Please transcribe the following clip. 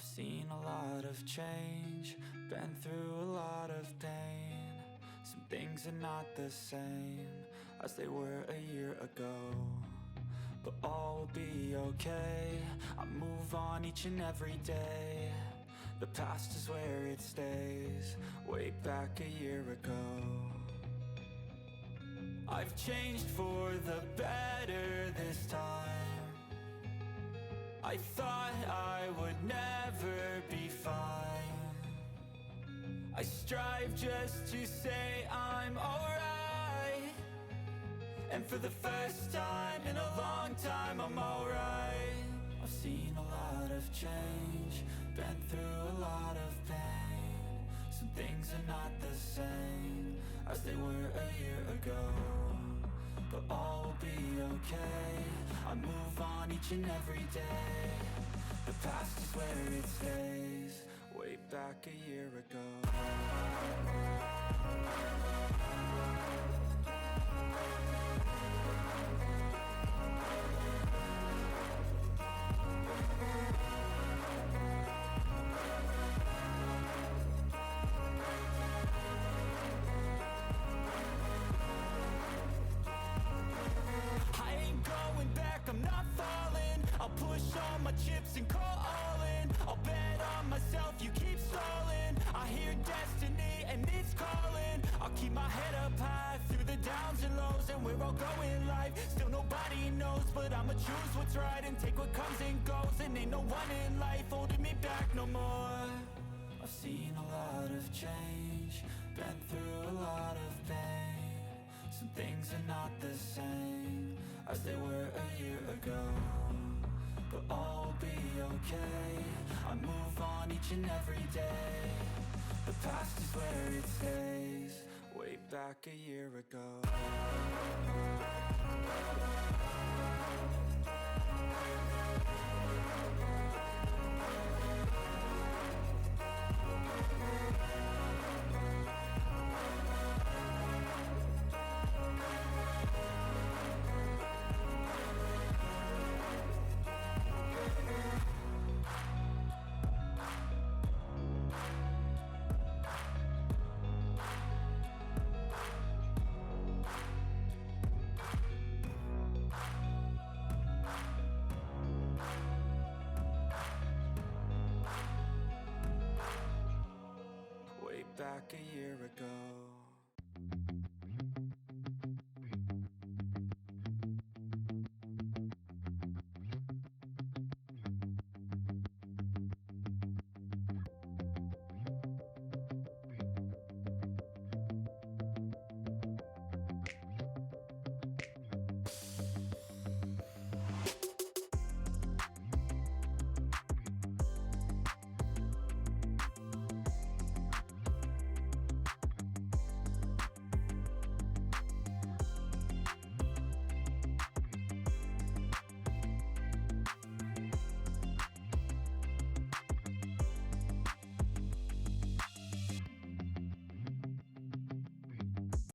I've seen a lot of change, been through a lot of pain. Some things are not the same as they were a year ago, but all will be okay. I move on each and every day. The past is where it stays, way back a year ago. I've changed for the better this time. I thought I would never be fine. I strive just to say I'm alright, and for the first time in a long time I'm alright. I've seen a lot of change, been through a lot of pain. Some things are not the same as they were a year ago, but all will be okay. I move on each and every day. The past is where it stays, way back a year ago. I'm not falling, I'll push all my chips and call all in. I'll bet on myself, you keep stalling. I hear destiny and it's calling. I'll keep my head up high through the downs and lows, and we're all going live. Still nobody knows, but I'ma choose what's right and take what comes and goes. And ain't no one in life holding me back no more. I've seen a lot of change, been through a lot of pain. Some things are not the same as they were a year ago, but all will be okay. I move on each and every day. The past is where it stays, way back a year ago. Back a year ago.